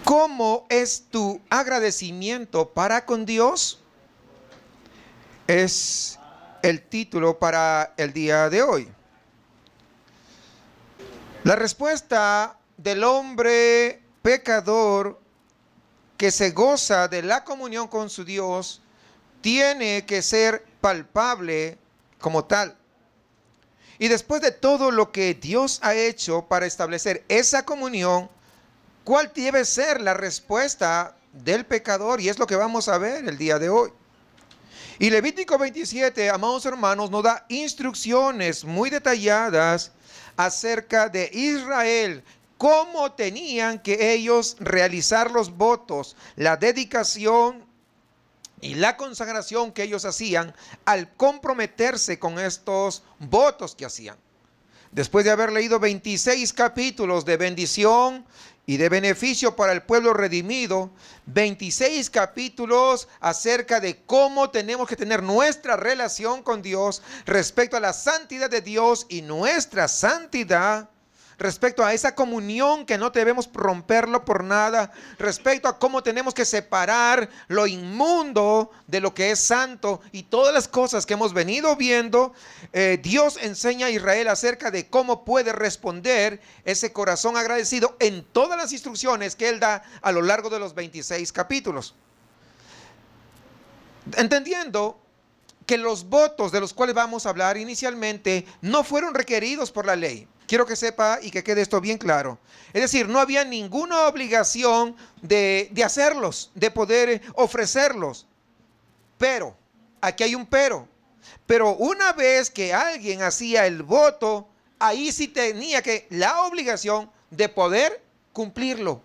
¿Cómo es tu agradecimiento para con Dios? Es el título para el día de hoy. La respuesta del hombre pecador que se goza de la comunión con su Dios tiene que ser palpable como tal. Y después de todo lo que Dios ha hecho para establecer esa comunión, ¿cuál debe ser la respuesta del pecador? Y es lo que vamos a ver el día de hoy. Y Levítico 27, amados hermanos, nos da instrucciones muy detalladas acerca de Israel, cómo tenían que ellos realizar los votos, la dedicación y la consagración que ellos hacían al comprometerse con estos votos que hacían. Después de haber leído 26 capítulos de bendición y de beneficio para el pueblo redimido, 26 capítulos acerca de cómo tenemos que tener nuestra relación con Dios respecto a la santidad de Dios y nuestra santidad, respecto a esa comunión que no debemos romperlo por nada, respecto a cómo tenemos que separar lo inmundo de lo que es santo y todas las cosas que hemos venido viendo. Dios enseña a Israel acerca de cómo puede responder ese corazón agradecido en todas las instrucciones que Él da a lo largo de los 26 capítulos. Entendiendo que los votos de los cuales vamos a hablar inicialmente no fueron requeridos por la ley. Quiero que sepa y que quede esto bien claro. Es decir, no había ninguna obligación de hacerlos, de poder ofrecerlos. Pero, aquí hay un pero. Pero una vez que alguien hacía el voto, ahí sí tenía la obligación de poder cumplirlo.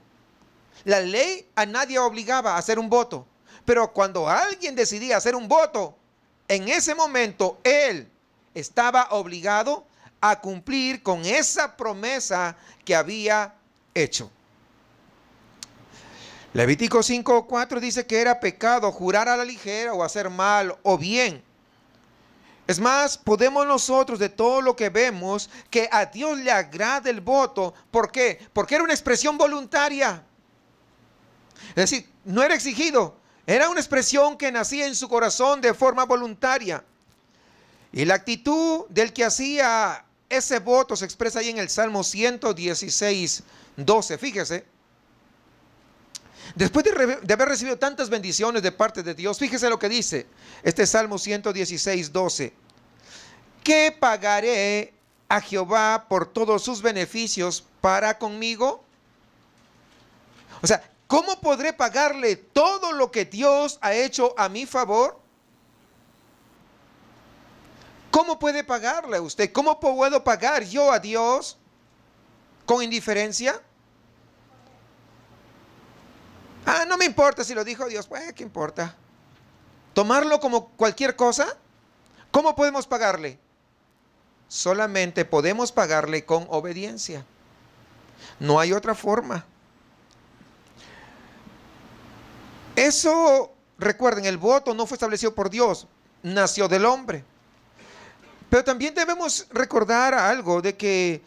La ley a nadie obligaba a hacer un voto. Pero cuando alguien decidía hacer un voto, en ese momento él estaba obligado a cumplir con esa promesa que había hecho. Levítico 5:4 dice que era pecado jurar a la ligera o hacer mal o bien. Es más, podemos nosotros de todo lo que vemos que a Dios le agrada el voto. ¿Por qué? Porque era una expresión voluntaria. Es decir, no era exigido. Era una expresión que nacía en su corazón de forma voluntaria. Y la actitud del que hacía ese voto se expresa ahí en el Salmo 116:12. Fíjese. Después de haber recibido tantas bendiciones de parte de Dios, fíjese lo que dice este Salmo 116:12. ¿Qué pagaré a Jehová por todos sus beneficios para conmigo? O sea, ¿cómo podré pagarle todo lo que Dios ha hecho a mi favor? ¿Cómo puede pagarle a usted? ¿Cómo puedo pagar yo a Dios con indiferencia? No me importa si lo dijo Dios. Pues, ¿qué importa? ¿Tomarlo como cualquier cosa? ¿Cómo podemos pagarle? Solamente podemos pagarle con obediencia. No hay otra forma. Eso, recuerden, el voto no fue establecido por Dios, nació del hombre. Pero también debemos recordar algo de que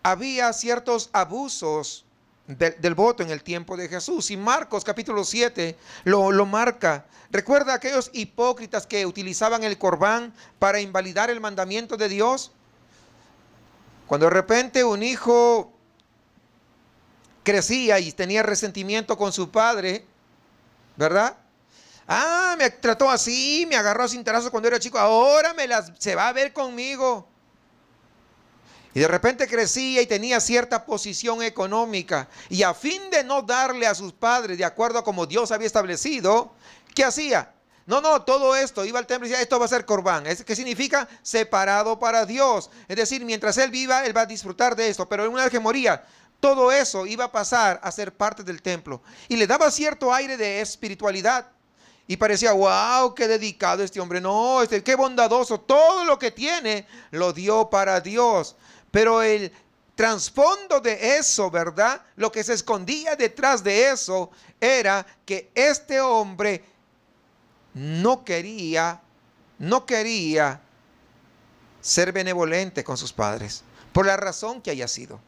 había ciertos abusos del voto en el tiempo de Jesús. Y Marcos capítulo 7 lo marca. ¿Recuerda aquellos hipócritas que utilizaban el corbán para invalidar el mandamiento de Dios? Cuando de repente un hijo crecía y tenía resentimiento con su padre, ¿verdad? Me trató así, me agarró a cintarazos cuando era chico, ahora se va a ver conmigo. Y de repente crecía y tenía cierta posición económica. Y a fin de no darle a sus padres de acuerdo a como Dios había establecido, ¿qué hacía? No, todo esto, iba al templo y decía, esto va a ser corbán. ¿Qué significa? Separado para Dios. Es decir, mientras él viva, él va a disfrutar de esto. Pero una vez que moría, todo eso iba a pasar a ser parte del templo. Y le daba cierto aire de espiritualidad. Y parecía, wow, qué dedicado este hombre. No, qué bondadoso. Todo lo que tiene lo dio para Dios. Pero el trasfondo de eso, ¿verdad? Lo que se escondía detrás de eso era que este hombre no quería ser benevolente con sus padres, por la razón que haya sido.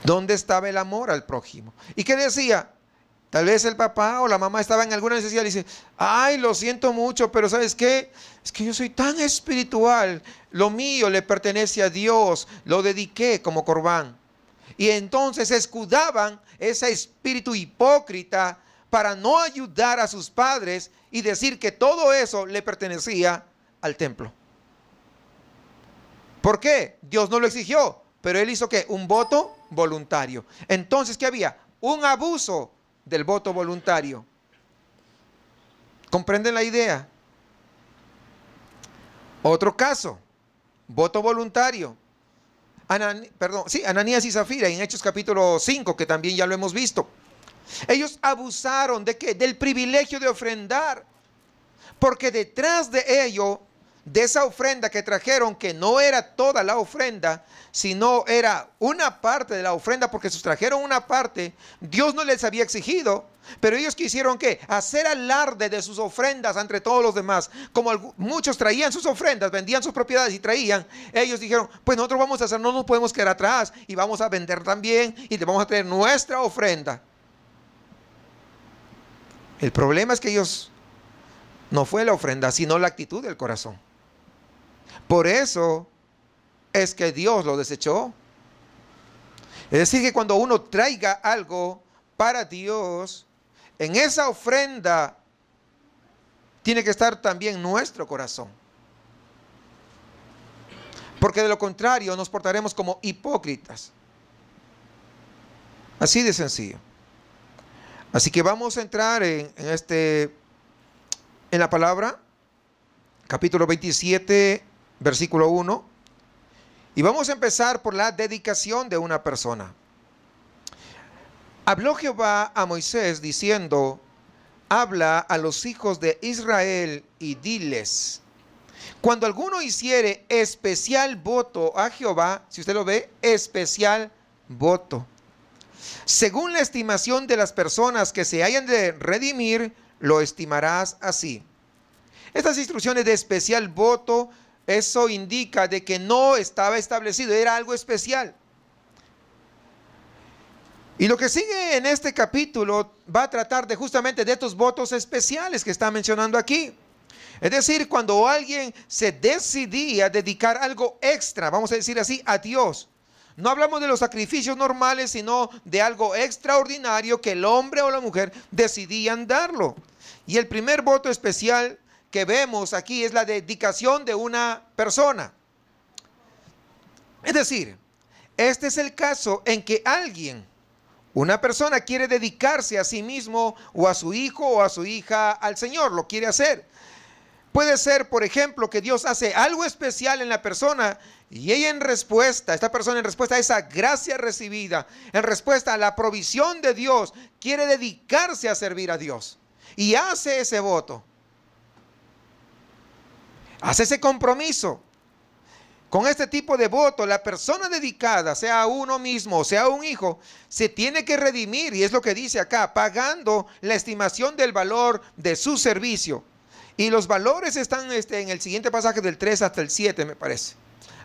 ¿Dónde estaba el amor al prójimo? ¿Y qué decía? Tal vez el papá o la mamá estaba en alguna necesidad y dice, ay, lo siento mucho, pero ¿sabes qué? Es que yo soy tan espiritual, lo mío le pertenece a Dios, lo dediqué como corbán. Y entonces escudaban ese espíritu hipócrita para no ayudar a sus padres y decir que todo eso le pertenecía al templo. ¿Por qué? Dios no lo exigió, pero él hizo ¿qué? Un voto voluntario. Entonces, ¿qué había? Un abuso del voto voluntario. ¿Comprenden la idea? Otro caso, voto voluntario. Ananías y Zafira en Hechos capítulo 5, que también ya lo hemos visto. Ellos abusaron ¿de qué? Del privilegio de ofrendar, porque detrás de ello, de esa ofrenda que trajeron, que no era toda la ofrenda, sino era una parte de la ofrenda, porque sustrajeron una parte, Dios no les había exigido, pero ellos quisieron ¿qué? Hacer alarde de sus ofrendas entre todos los demás. Como muchos traían sus ofrendas, vendían sus propiedades y traían, ellos dijeron, pues nosotros vamos a hacer, no nos podemos quedar atrás y vamos a vender también y vamos a tener nuestra ofrenda. El problema es que ellos no fue la ofrenda, sino la actitud del corazón. Por eso es que Dios lo desechó. Es decir, que cuando uno traiga algo para Dios, en esa ofrenda tiene que estar también nuestro corazón. Porque de lo contrario nos portaremos como hipócritas. Así de sencillo. Así que vamos a entrar en la palabra, capítulo 27, versículo 1. Y vamos a empezar por la dedicación de una persona. Habló Jehová a Moisés diciendo, habla a los hijos de Israel y diles, cuando alguno hiciere especial voto a Jehová, si usted lo ve, especial voto, según la estimación de las personas que se hayan de redimir, lo estimarás así. Estas instrucciones de especial voto, eso indica de que no estaba establecido, era algo especial. Y lo que sigue en este capítulo va a tratar de justamente de estos votos especiales que está mencionando aquí. Es decir, cuando alguien se decidía dedicar algo extra, vamos a decir así, a Dios. No hablamos de los sacrificios normales, sino de algo extraordinario que el hombre o la mujer decidían darlo. Y el primer voto especial que vemos aquí es la dedicación de una persona. Es decir, este es el caso en que una persona quiere dedicarse a sí mismo o a su hijo o a su hija al Señor, lo quiere hacer. Puede ser, por ejemplo, que Dios hace algo especial en la persona y ella esta persona en respuesta a esa gracia recibida, en respuesta a la provisión de Dios, quiere dedicarse a servir a Dios y hace ese voto. Hace ese compromiso. Con este tipo de voto, la persona dedicada, sea uno mismo o sea un hijo, se tiene que redimir, y es lo que dice acá, pagando la estimación del valor de su servicio. Y los valores están en el siguiente pasaje del 3 hasta el 7, me parece.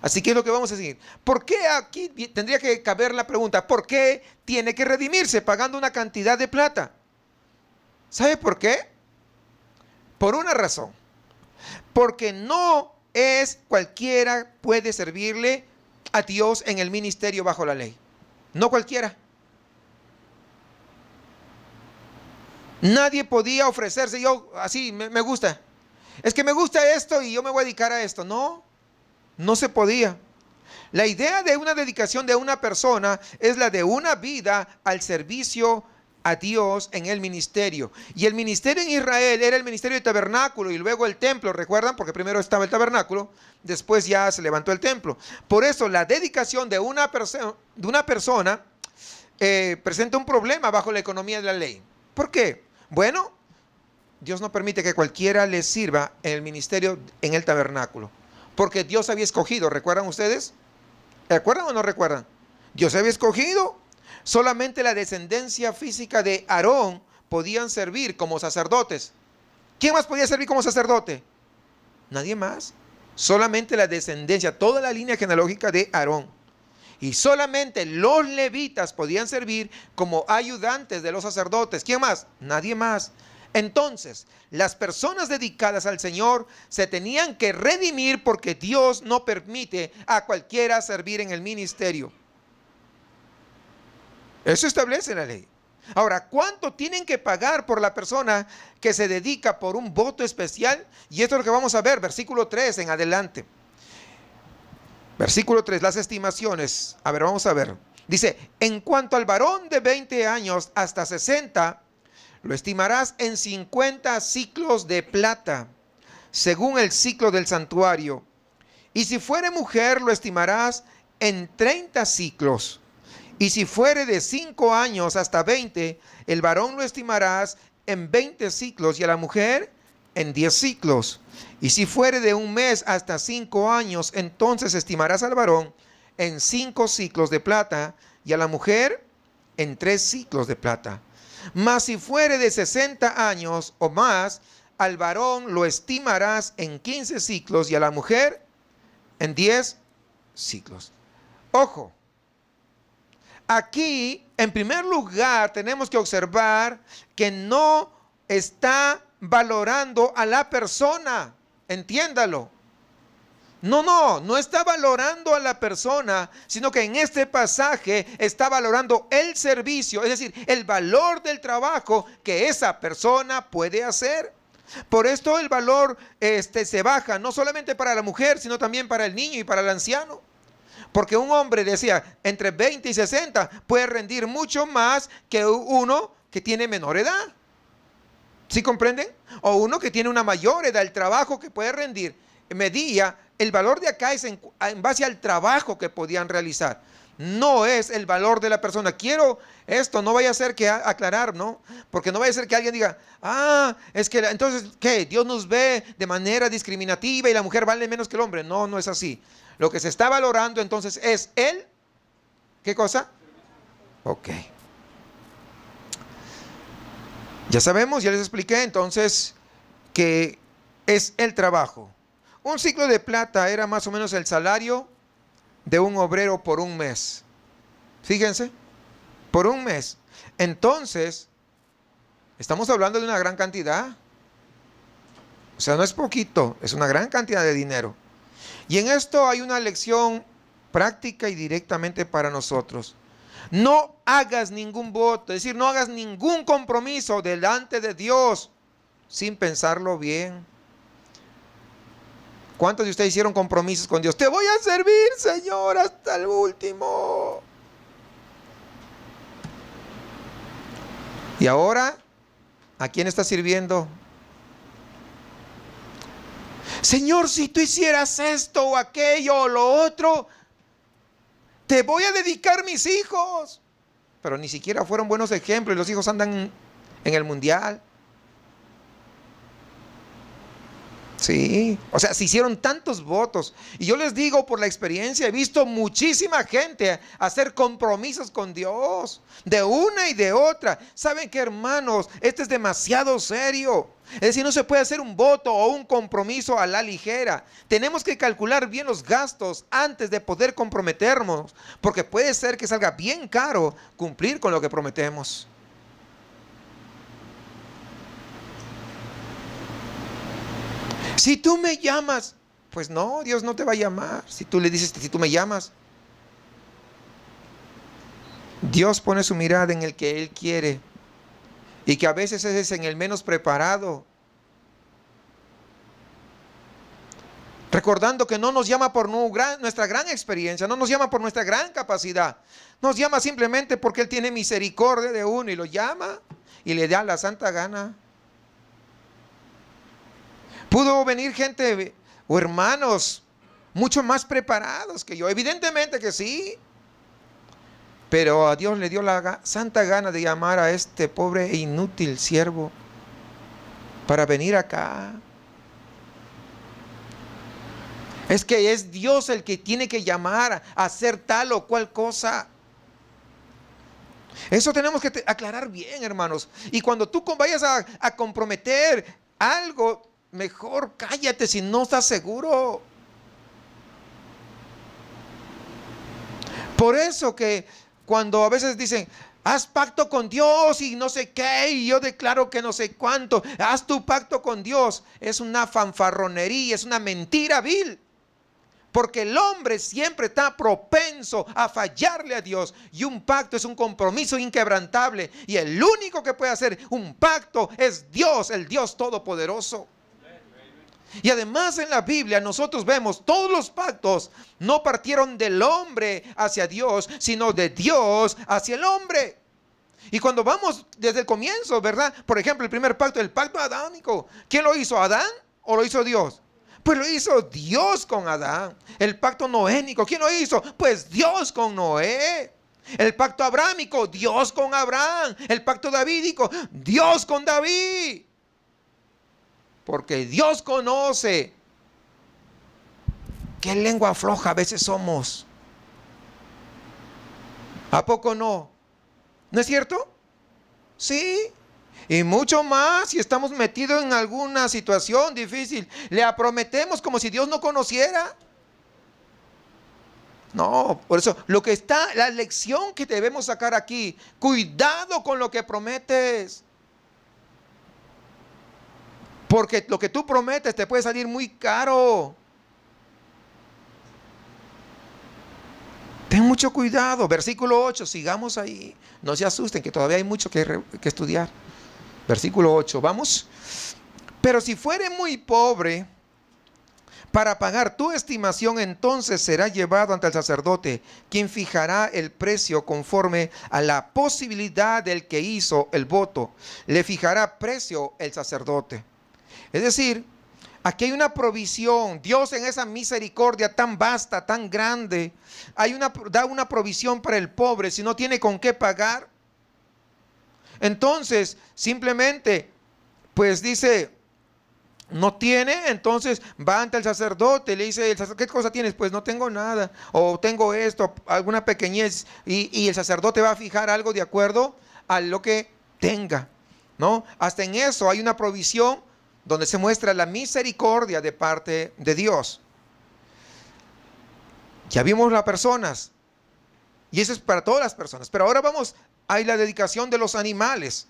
Así que es lo que vamos a decir. ¿Por qué aquí tendría que caber la pregunta? ¿Por qué tiene que redimirse pagando una cantidad de plata? ¿Sabe por qué? Por una razón. Porque no es cualquiera puede servirle a Dios en el ministerio bajo la ley. No cualquiera. Nadie podía ofrecerse, yo así me gusta. Es que me gusta esto y yo me voy a dedicar a esto. No, no se podía. La idea de una dedicación de una persona es la de una vida al servicio a Dios en el ministerio. Y el ministerio en Israel era el ministerio del tabernáculo y luego el templo, ¿recuerdan? Porque primero estaba el tabernáculo, después ya se levantó el templo. Por eso la dedicación de una persona presenta un problema bajo la economía de la ley. ¿Por qué? Bueno, Dios no permite que cualquiera le sirva en el ministerio en el tabernáculo, porque Dios había escogido, ¿recuerdan ustedes? ¿Recuerdan o no recuerdan? Dios había escogido. Solamente la descendencia física de Aarón podían servir como sacerdotes. ¿Quién más podía servir como sacerdote? Nadie más. Solamente la descendencia, toda la línea genealógica de Aarón. Y solamente los levitas podían servir como ayudantes de los sacerdotes. ¿Quién más? Nadie más. Entonces, las personas dedicadas al Señor se tenían que redimir porque Dios no permite a cualquiera servir en el ministerio. Eso establece la ley. Ahora, ¿cuánto tienen que pagar por la persona que se dedica por un voto especial? Y esto es lo que vamos a ver, versículo 3 en adelante. Versículo 3, las estimaciones. A ver, vamos a ver. Dice, en cuanto al varón de 20 años hasta 60, lo estimarás en 50 siclos de plata, según el ciclo del santuario. Y si fuere mujer, lo estimarás en 30 siclos. Y si fuere de 5 años hasta 20, el varón lo estimarás en 20 siclos y a la mujer en 10 siclos. Y si fuere de un mes hasta 5 años, entonces estimarás al varón en 5 siclos de plata y a la mujer en 3 siclos de plata. Mas si fuere de 60 años o más, al varón lo estimarás en 15 siclos y a la mujer en 10 siclos. Ojo, aquí en primer lugar tenemos que observar que no está valorando a la persona. Entiéndalo. No está valorando a la persona, sino que en este pasaje está valorando el servicio, es decir, el valor del trabajo que esa persona puede hacer. Por esto el valor se baja, no solamente para la mujer, sino también para el niño y para el anciano. Porque un hombre, decía, entre 20 y 60 puede rendir mucho más que uno que tiene menor edad. ¿Sí comprenden? O uno que tiene una mayor edad. El trabajo que puede rendir medía, el valor de acá es en base al trabajo que podían realizar. No es el valor de la persona. Quiero esto, no vaya a ser que aclarar, ¿no? Porque no vaya a ser que alguien diga, es que entonces, ¿qué? Dios nos ve de manera discriminativa y la mujer vale menos que el hombre. No, no es así. Lo que se está valorando entonces es el, ¿qué cosa? Ok. Ya sabemos, ya les expliqué entonces que es el trabajo. Un ciclo de plata era más o menos el salario de un obrero por un mes. Fíjense, por un mes. Entonces, estamos hablando de una gran cantidad. O sea, no es poquito, es una gran cantidad de dinero. Y en esto hay una lección práctica y directamente para nosotros. No hagas ningún voto, es decir, no hagas ningún compromiso delante de Dios sin pensarlo bien. ¿Cuántos de ustedes hicieron compromisos con Dios? Te voy a servir, Señor, hasta el último. Y ahora, ¿a quién estás sirviendo? Señor, si tú hicieras esto o aquello o lo otro, te voy a dedicar mis hijos. Pero ni siquiera fueron buenos ejemplos y los hijos andan en el mundial. Sí, o sea, se hicieron tantos votos. Y yo les digo por la experiencia, he visto muchísima gente hacer compromisos con Dios, de una y de otra. ¿Saben qué, hermanos? Esto es demasiado serio. Es decir, no se puede hacer un voto o un compromiso a la ligera. Tenemos que calcular bien los gastos antes de poder comprometernos, porque puede ser que salga bien caro cumplir con lo que prometemos. Si tú me llamas, pues no, Dios no te va a llamar. Si tú le dices, si tú me llamas, Dios pone su mirada en el que Él quiere y que a veces es en el menos preparado. Recordando que no nos llama por nuestra gran experiencia, no nos llama por nuestra gran capacidad. Nos llama simplemente porque Él tiene misericordia de uno y lo llama y le da la santa gana. Pudo venir gente o hermanos mucho más preparados que yo. Evidentemente que sí. Pero a Dios le dio la santa gana de llamar a este pobre e inútil siervo para venir acá. Es que es Dios el que tiene que llamar a hacer tal o cual cosa. Eso tenemos que aclarar bien, hermanos. Y cuando tú vayas a comprometer algo, mejor cállate si no estás seguro. Por eso que cuando a veces dicen, haz pacto con Dios y no sé qué, y yo declaro que no sé cuánto, haz tu pacto con Dios, es una fanfarronería, es una mentira vil. Porque el hombre siempre está propenso a fallarle a Dios. Y un pacto es un compromiso inquebrantable. Y el único que puede hacer un pacto es Dios, el Dios Todopoderoso. Y además en la Biblia nosotros vemos todos los pactos no partieron del hombre hacia Dios, sino de Dios hacia el hombre. Y cuando vamos desde el comienzo, ¿verdad? Por ejemplo, el primer pacto, el pacto adámico. ¿Quién lo hizo? ¿Adán o lo hizo Dios? Pues lo hizo Dios con Adán. El pacto noénico, ¿quién lo hizo? Pues Dios con Noé. El pacto abrámico, Dios con Abraham. El pacto davídico, Dios con David. Porque Dios conoce qué lengua floja a veces somos. ¿A poco no? ¿No es cierto? Sí. Y mucho más si estamos metidos en alguna situación difícil. Le prometemos como si Dios no conociera. No, por eso la lección que debemos sacar aquí, cuidado con lo que prometes. Porque lo que tú prometes te puede salir muy caro. Ten mucho cuidado. Versículo 8, sigamos ahí. No se asusten que todavía hay mucho que estudiar. Versículo 8, vamos. Pero si fuere muy pobre para pagar tu estimación, entonces será llevado ante el sacerdote, quien fijará el precio conforme a la posibilidad del que hizo el voto. Le fijará precio el sacerdote. Es decir, aquí hay una provisión. Dios en esa misericordia tan vasta, tan grande, da una provisión para el pobre si no tiene con qué pagar. Entonces, simplemente, pues dice, no tiene, entonces va ante el sacerdote, le dice, ¿qué cosa tienes? Pues no tengo nada, o tengo esto, alguna pequeñez, y el sacerdote va a fijar algo de acuerdo a lo que tenga, ¿no? Hasta en eso hay una provisión donde se muestra la misericordia de parte de Dios. Ya vimos las personas, y eso es para todas las personas, pero ahora vamos a la dedicación de los animales.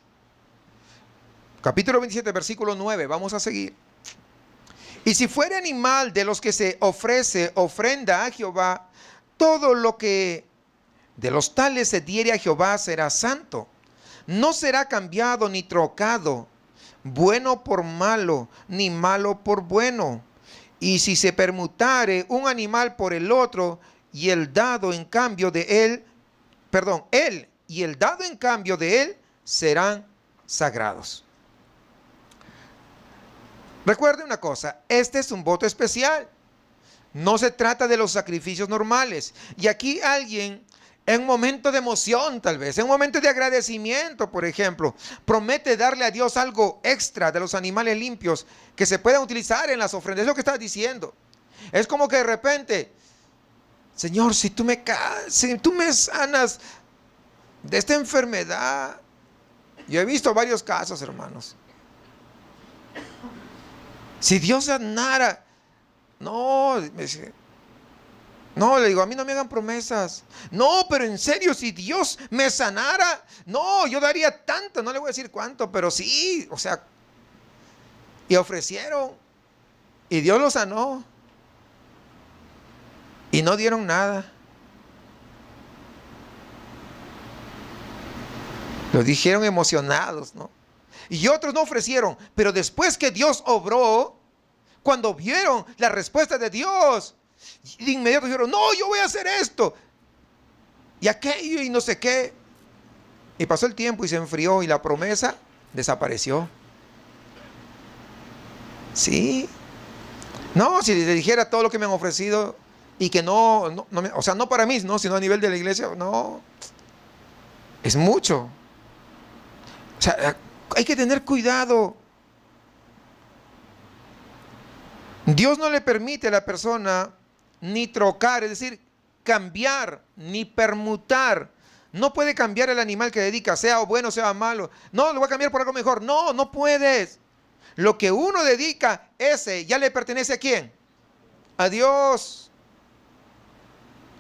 Capítulo 27, versículo 9, vamos a seguir. Y si fuere animal de los que se ofrece ofrenda a Jehová, todo lo que de los tales se diere a Jehová será santo. No será cambiado ni trocado, bueno por malo, ni malo por bueno. Y si se permutare un animal por el otro, y el dado en cambio de él, él y el dado en cambio de él serán sagrados. Recuerde una cosa, este es un voto especial. No se trata de los sacrificios normales. Y aquí alguien, en un momento de emoción tal vez, en un momento de agradecimiento, por ejemplo, promete darle a Dios algo extra de los animales limpios que se puedan utilizar en las ofrendas. Es lo que está diciendo. Es como que de repente, Señor, si tú me sanas de esta enfermedad. Yo he visto varios casos, hermanos. Si Dios sanara, no, le digo, a mí no me hagan promesas. No, pero en serio, si Dios me sanara, no, yo daría tanto, no le voy a decir cuánto, pero sí, o sea, y ofrecieron, y Dios lo sanó, y no dieron nada. Lo dijeron emocionados, ¿no? Y otros no ofrecieron, pero después que Dios obró, cuando vieron la respuesta de Dios, de inmediato dijeron, no, yo voy a hacer esto, y aquello, y no sé qué. Y pasó el tiempo y se enfrió, y la promesa desapareció. Sí. No, si les dijera todo lo que me han ofrecido, y que no, o sea, no para mí, no, sino a nivel de la iglesia, no, es mucho. O sea, hay que tener cuidado. Dios no le permite a la persona ni trocar, es decir, cambiar, ni permutar. No puede cambiar el animal que dedica, sea bueno, sea malo. No, lo voy a cambiar por algo mejor. No, no puedes. Lo que uno dedica, ese ya le pertenece ¿a quién? A Dios.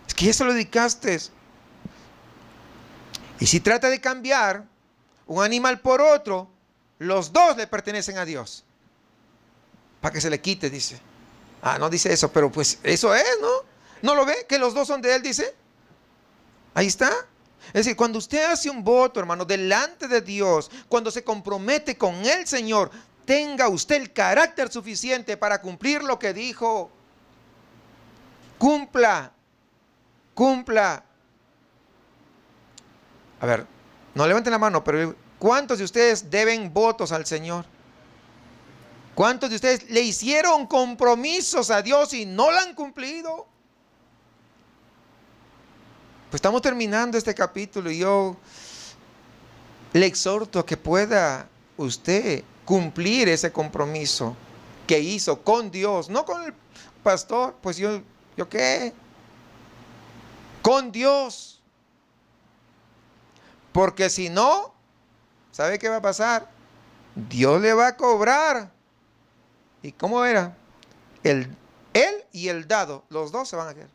Es que ya se lo dedicaste. Y si trata de cambiar un animal por otro, los dos le pertenecen a Dios. Para que se le quite, dice. Ah, no dice eso, pero pues eso es, ¿no? ¿No lo ve? Que los dos son de Él, dice. Ahí está. Es decir, cuando usted hace un voto, hermano, delante de Dios, cuando se compromete con el Señor, tenga usted el carácter suficiente para cumplir lo que dijo. Cumpla. Cumpla. A ver, no levanten la mano, pero ¿cuántos de ustedes deben votos al Señor? ¿Cuántos de ustedes le hicieron compromisos a Dios y no lo han cumplido? Pues estamos terminando este capítulo y yo le exhorto a que pueda usted cumplir ese compromiso que hizo con Dios, no con el pastor, pues yo qué, con Dios. Porque si no, ¿sabe qué va a pasar? Dios le va a cobrar. ¿Y cómo era? Él y el dado, los dos se van a quedar.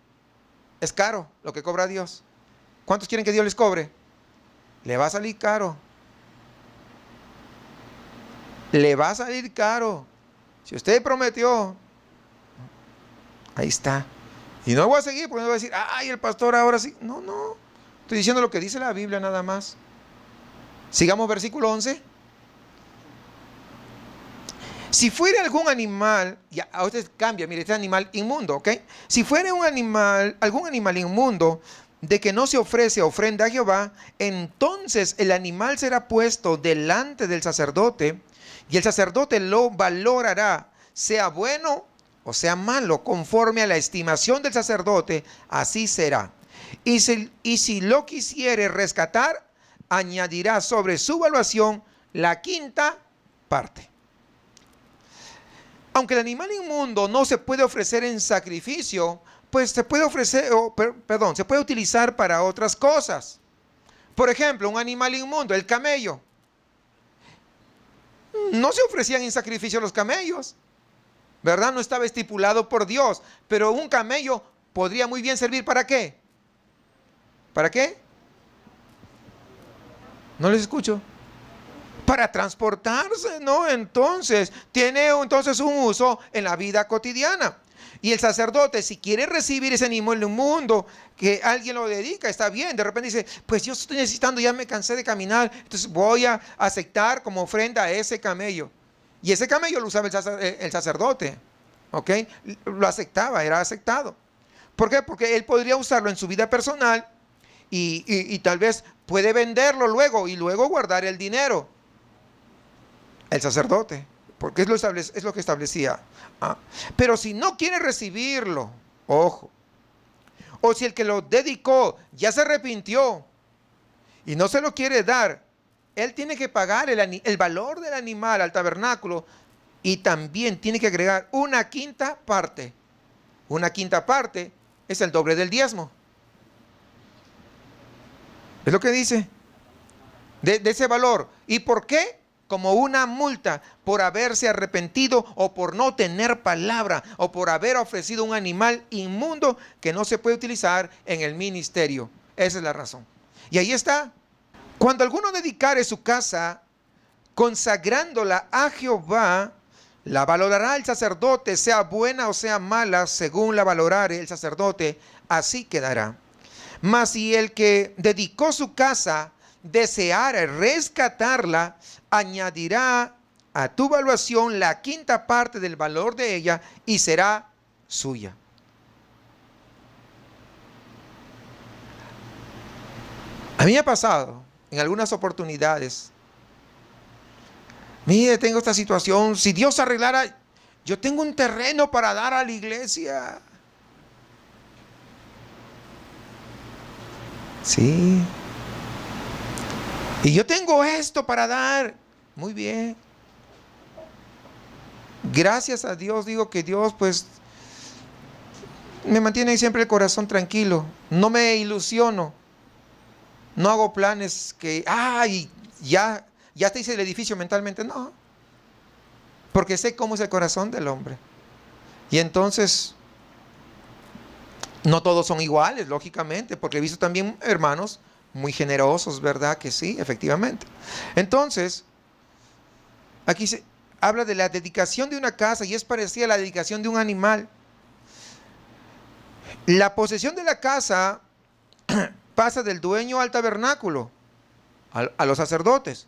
Es caro lo que cobra Dios. ¿Cuántos quieren que Dios les cobre? Le va a salir caro. Le va a salir caro. Si usted prometió, ahí está. Y no voy a seguir porque no voy a decir, ay, el pastor ahora sí. No, no. Estoy diciendo lo que dice la Biblia nada más. Sigamos versículo 11. Si fuera algún animal, ya, a usted cambia, mire, este animal inmundo, ¿ok? Si fuera un animal, algún animal inmundo, de que no se ofrece ofrenda a Jehová, entonces el animal será puesto delante del sacerdote, y el sacerdote lo valorará, sea bueno o sea malo, conforme a la estimación del sacerdote, así será. Y si lo quisiere rescatar, añadirá sobre su valuación la quinta parte. Aunque el animal inmundo no se puede ofrecer en sacrificio, pues se puede ofrecer, se puede utilizar para otras cosas. Por ejemplo, un animal inmundo, el camello. No se ofrecían en sacrificio los camellos, ¿verdad? No estaba estipulado por Dios, pero un camello podría muy bien servir ¿para qué? ¿Para qué? No les escucho. Para transportarse, ¿no? Entonces, tiene entonces un uso en la vida cotidiana. Y el sacerdote, si quiere recibir ese animal inmundo, que alguien lo dedica, está bien. De repente dice, pues yo estoy necesitando, ya me cansé de caminar, entonces voy a aceptar como ofrenda a ese camello. Y ese camello lo usaba el sacerdote, ¿ok? Lo aceptaba, era aceptado. ¿Por qué? Porque él podría usarlo en su vida personal y tal vez puede venderlo luego y luego guardar el dinero. El sacerdote, porque es lo que establecía. Pero si no quiere recibirlo, ojo, o si el que lo dedicó ya se arrepintió y no se lo quiere dar, él tiene que pagar el valor del animal al tabernáculo y también tiene que agregar una quinta parte. Una quinta parte es el doble del diezmo. Es lo que dice de ese valor. ¿Y por qué? Como una multa por haberse arrepentido o por no tener palabra o por haber ofrecido un animal inmundo que no se puede utilizar en el ministerio. Esa es la razón. Y ahí está. Cuando alguno dedicare su casa consagrándola a Jehová, la valorará el sacerdote, sea buena o sea mala, según la valorare el sacerdote, así quedará. Mas si el que dedicó su casa deseara rescatarla, añadirá a tu valuación la quinta parte del valor de ella y será suya. A mí me ha pasado en algunas oportunidades. Mire, tengo esta situación. Si Dios arreglara, yo tengo un terreno para dar a la iglesia. Sí. Y yo tengo esto para dar. Muy bien. Gracias a Dios, digo que Dios pues me mantiene siempre el corazón tranquilo. No me ilusiono. No hago planes que, ya te hice el edificio mentalmente. No. Porque sé cómo es el corazón del hombre. Y entonces, no todos son iguales, lógicamente. Porque he visto también hermanos muy generosos, ¿verdad? Que sí, efectivamente. Entonces, aquí se habla de la dedicación de una casa y es parecida a la dedicación de un animal. La posesión de la casa pasa del dueño al tabernáculo, a los sacerdotes.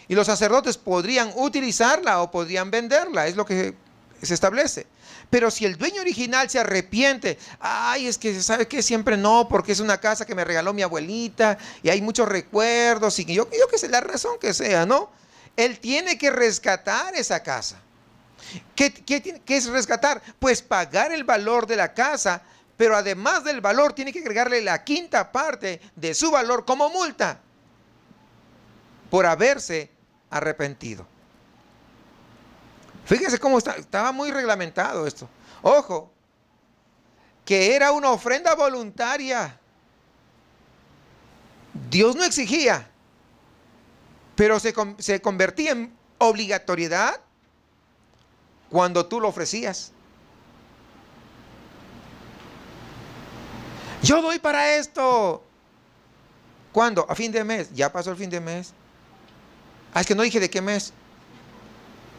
Y los sacerdotes podrían utilizarla o podrían venderla, es lo que se establece. Pero si el dueño original se arrepiente, ay, es que sabe que siempre no, porque es una casa que me regaló mi abuelita y hay muchos recuerdos y yo que sé, la razón que sea, ¿no? Él tiene que rescatar esa casa. ¿Qué es rescatar? Pues pagar el valor de la casa, pero además del valor tiene que agregarle la quinta parte de su valor como multa por haberse arrepentido. Fíjense cómo estaba muy reglamentado esto. Ojo, que era una ofrenda voluntaria. Dios no exigía, pero se convertía en obligatoriedad cuando tú lo ofrecías. Yo doy para esto. ¿Cuándo? A fin de mes. Ya pasó el fin de mes. Ah, es que no dije de qué mes.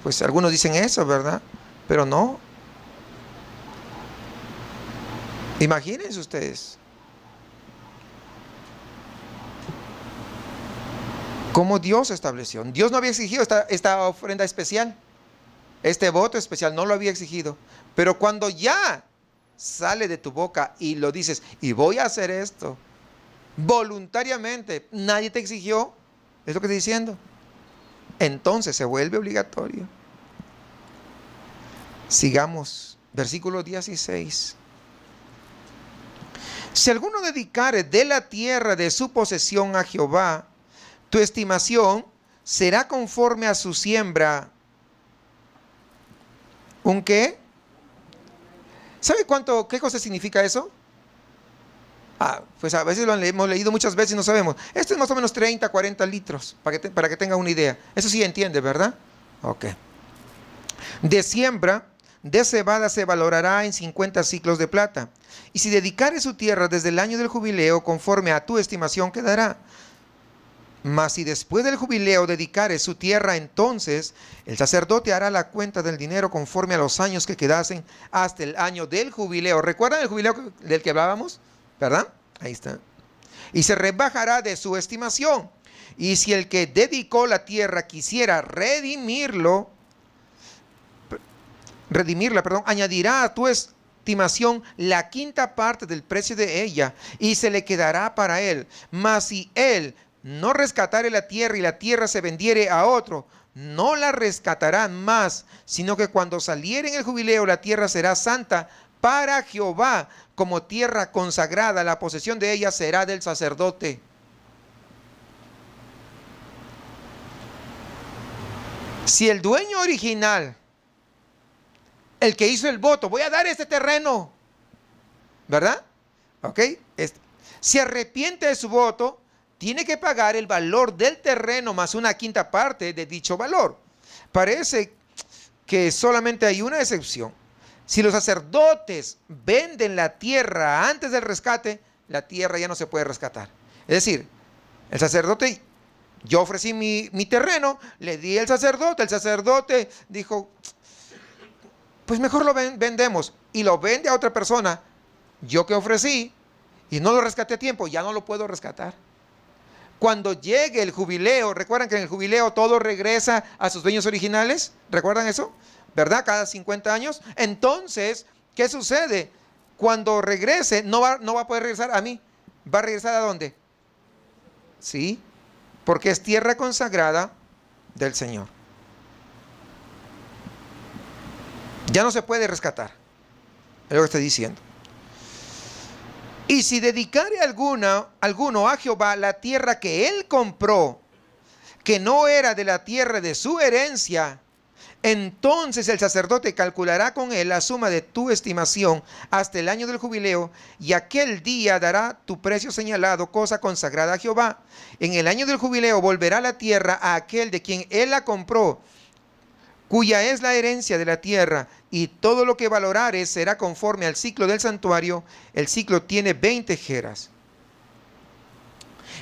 Pues algunos dicen eso, ¿verdad? Pero no. Imagínense ustedes cómo Dios estableció. Dios no había exigido esta ofrenda especial. Este voto especial no lo había exigido. Pero cuando ya sale de tu boca y lo dices, y voy a hacer esto, voluntariamente, nadie te exigió, es lo que estoy diciendo, entonces se vuelve obligatorio. Sigamos, versículo 16. Si alguno dedicare de la tierra de su posesión a Jehová, tu estimación será conforme a su siembra. ¿Un qué? ¿Sabe qué cosa significa eso? Pues a veces lo hemos leído muchas veces y no sabemos. Esto es más o menos 30, 40 litros, para que tenga una idea. Eso sí entiende, ¿verdad? Ok. De siembra, de cebada se valorará en 50 siclos de plata. Y si dedicare su tierra desde el año del jubileo, conforme a tu estimación quedará. Mas si después del jubileo dedicare su tierra, entonces el sacerdote hará la cuenta del dinero conforme a los años que quedasen hasta el año del jubileo. ¿Recuerdan el jubileo del que hablábamos? ¿Verdad? Ahí está. Y se rebajará de su estimación. Y si el que dedicó la tierra quisiera redimirla, añadirá a tu estimación la quinta parte del precio de ella y se le quedará para él. Mas si él no rescatare la tierra y la tierra se vendiere a otro, no la rescatarán más, sino que cuando saliere en el jubileo la tierra será santa para Jehová, como tierra consagrada, la posesión de ella será del sacerdote. Si el dueño original, el que hizo el voto, voy a dar este terreno, ¿verdad? ¿Ok? Se arrepiente de su voto, tiene que pagar el valor del terreno más una quinta parte de dicho valor. Parece que solamente hay una excepción. Si los sacerdotes venden la tierra antes del rescate, la tierra ya no se puede rescatar. Es decir, el sacerdote, yo ofrecí mi terreno, le di al sacerdote, el sacerdote dijo, pues mejor lo vendemos, y lo vende a otra persona, yo que ofrecí, y no lo rescaté a tiempo, ya no lo puedo rescatar. Cuando llegue el jubileo, ¿recuerdan que en el jubileo todo regresa a sus dueños originales? ¿Recuerdan eso? ¿Verdad? Cada 50 años. Entonces, ¿qué sucede? Cuando regrese, no va a poder regresar a mí. ¿Va a regresar a dónde? Sí, porque es tierra consagrada del Señor. Ya no se puede rescatar. Es lo que estoy diciendo. Y si dedicare alguno a Jehová la tierra que él compró, que no era de la tierra de su herencia, entonces el sacerdote calculará con él la suma de tu estimación hasta el año del jubileo, y aquel día dará tu precio señalado, cosa consagrada a Jehová. En el año del jubileo volverá la tierra a aquel de quien él la compró, cuya es la herencia de la tierra, y todo lo que valorare será conforme al ciclo del santuario. El ciclo tiene 20 jeras.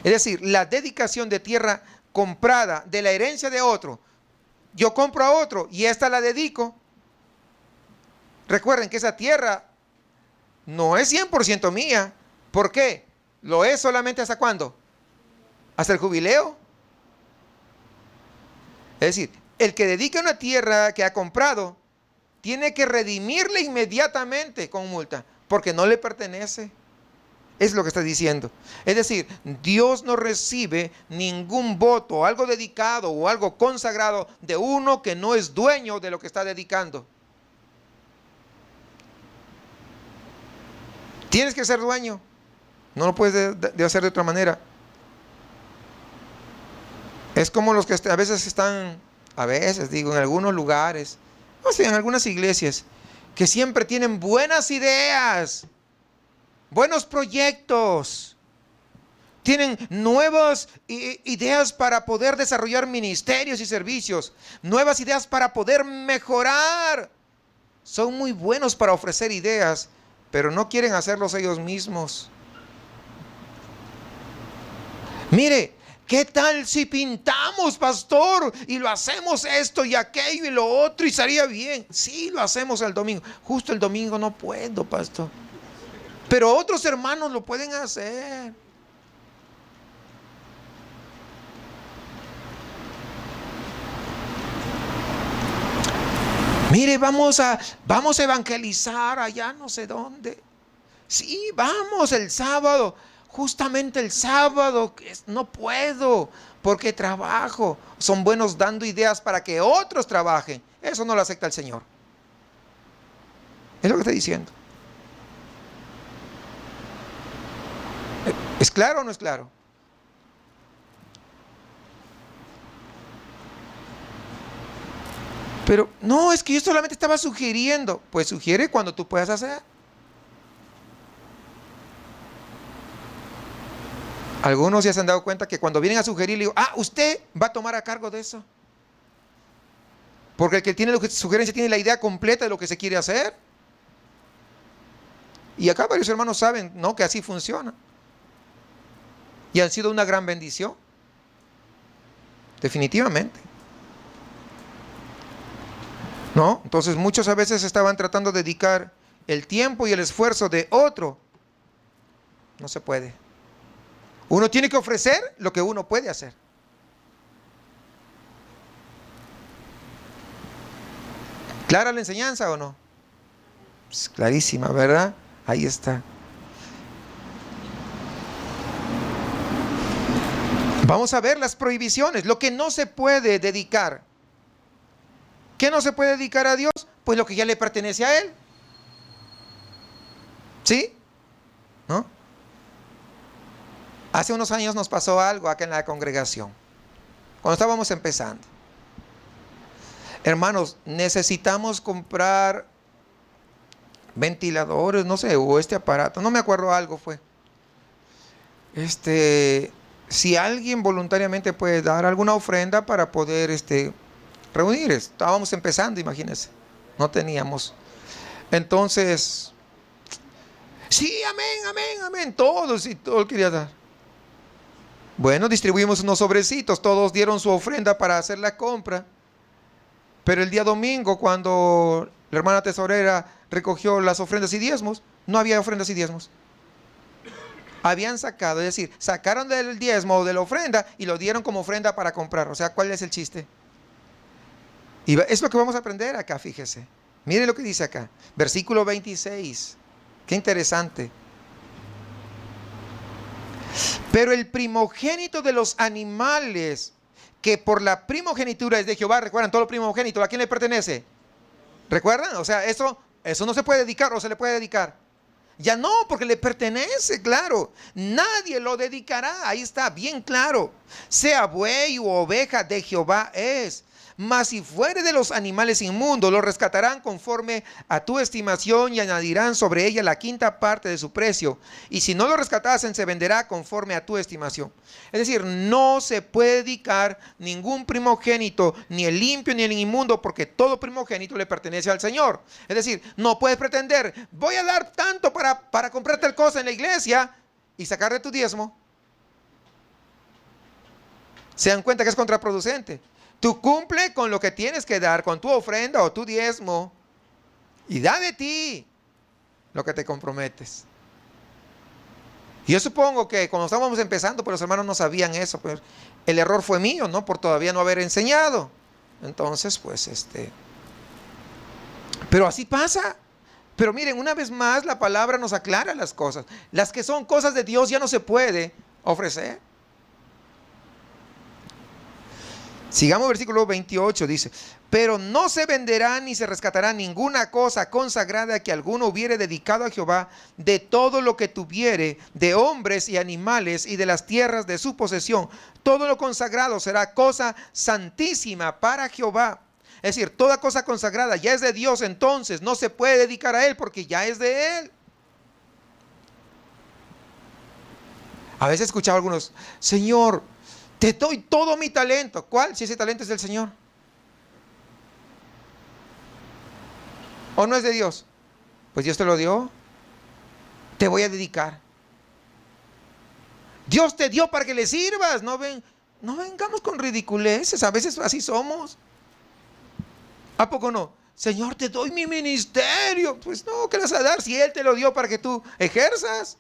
Es decir, la dedicación de tierra comprada de la herencia de otro. Yo compro a otro y esta la dedico. Recuerden que esa tierra no es 100% mía. ¿Por qué? ¿Lo es solamente hasta cuándo? ¿Hasta el jubileo? Es decir, el que dedica una tierra que ha comprado tiene que redimirle inmediatamente con multa, porque no le pertenece. Es lo que está diciendo. Es decir, Dios no recibe ningún voto, algo dedicado o algo consagrado de uno que no es dueño de lo que está dedicando. Tienes que ser dueño. No lo puedes de hacer de otra manera. Es como los que a veces están, en algunos lugares, o sea, en algunas iglesias, que siempre tienen buenas ideas, buenos proyectos, tienen nuevas ideas para poder desarrollar ministerios y servicios, nuevas ideas para poder mejorar. Son muy buenos para ofrecer ideas, pero no quieren hacerlos ellos mismos. Mire, ¿qué tal si pintamos, pastor? Y lo hacemos esto y aquello y lo otro y estaría bien. Sí, lo hacemos el domingo. Justo el domingo no puedo, pastor. Pero otros hermanos lo pueden hacer. Mire, vamos a evangelizar allá no sé dónde. Sí, vamos el sábado. Justamente el sábado no puedo porque trabajo. Son buenos dando ideas para que otros trabajen. Eso no lo acepta el Señor. Es lo que está diciendo. ¿Es claro o no es claro? Pero no, es que yo solamente estaba sugiriendo. Pues sugiere cuando tú puedas hacer. Algunos ya se han dado cuenta que cuando vienen a sugerir, le digo, usted va a tomar a cargo de eso. Porque el que tiene la sugerencia tiene la idea completa de lo que se quiere hacer. Y acá varios hermanos saben, ¿no?, que así funciona. Y han sido una gran bendición. Definitivamente. ¿No? Entonces muchos a veces estaban tratando de dedicar el tiempo y el esfuerzo de otro. No se puede. Uno tiene que ofrecer lo que uno puede hacer. ¿Clara la enseñanza o no? Pues clarísima, ¿verdad? Ahí está. Vamos a ver las prohibiciones, lo que no se puede dedicar. ¿Qué no se puede dedicar a Dios? Pues lo que ya le pertenece a Él. ¿Sí? ¿No? Hace unos años nos pasó algo acá en la congregación, cuando estábamos empezando. Hermanos, necesitamos comprar ventiladores, no sé, o este aparato, no me acuerdo, algo fue. Si alguien voluntariamente puede dar alguna ofrenda para poder reunir, estábamos empezando, imagínense, no teníamos. Entonces, sí, amén, todos quería dar. Bueno, distribuimos unos sobrecitos, todos dieron su ofrenda para hacer la compra. Pero el día domingo, cuando la hermana tesorera recogió las ofrendas y diezmos, no había ofrendas y diezmos. Habían sacado, es decir, sacaron del diezmo o de la ofrenda y lo dieron como ofrenda para comprar. O sea, ¿cuál es el chiste? Y es lo que vamos a aprender acá, fíjese. Mire lo que dice acá, versículo 26. Qué interesante. Pero el primogénito de los animales, que por la primogenitura es de Jehová, ¿recuerdan? Todo lo primogénito, ¿a quién le pertenece? ¿Recuerdan? O sea, eso no se puede dedicar, o se le puede dedicar. Ya no, porque le pertenece, claro. Nadie lo dedicará, ahí está, bien claro. Sea buey u oveja, de Jehová es. Mas si fuere de los animales inmundos, lo rescatarán conforme a tu estimación y añadirán sobre ella la quinta parte de su precio. Y si no lo rescatasen, se venderá conforme a tu estimación. Es decir, no se puede dedicar ningún primogénito, ni el limpio ni el inmundo, porque todo primogénito le pertenece al Señor. Es decir, no puedes pretender, voy a dar tanto para comprar tal cosa en la iglesia y sacar de tu diezmo. Se dan cuenta que es contraproducente. Tú cumple con lo que tienes que dar, con tu ofrenda o tu diezmo, y da de ti lo que te comprometes. Y yo supongo que cuando estábamos empezando, pues los hermanos no sabían eso, pues el error fue mío, ¿no? Por todavía no haber enseñado. Entonces, pues pero así pasa. Pero miren, una vez más la palabra nos aclara las cosas. Las que son cosas de Dios ya no se puede ofrecer. Sigamos versículo 28, dice: pero no se venderá ni se rescatará ninguna cosa consagrada que alguno hubiere dedicado a Jehová de todo lo que tuviere, de hombres y animales y de las tierras de su posesión. Todo lo consagrado será cosa santísima para Jehová. Es decir, toda cosa consagrada ya es de Dios, entonces no se puede dedicar a Él porque ya es de Él. A veces he escuchado a algunos: Señor, te doy todo mi talento. ¿Cuál? Si ese talento es del Señor. ¿O no es de Dios? Pues Dios te lo dio. Te voy a dedicar. Dios te dio para que le sirvas. No vengamos con ridiculeces. A veces así somos. ¿A poco no? Señor, te doy mi ministerio. Pues no, ¿qué le vas a dar si Él te lo dio para que tú ejerzas?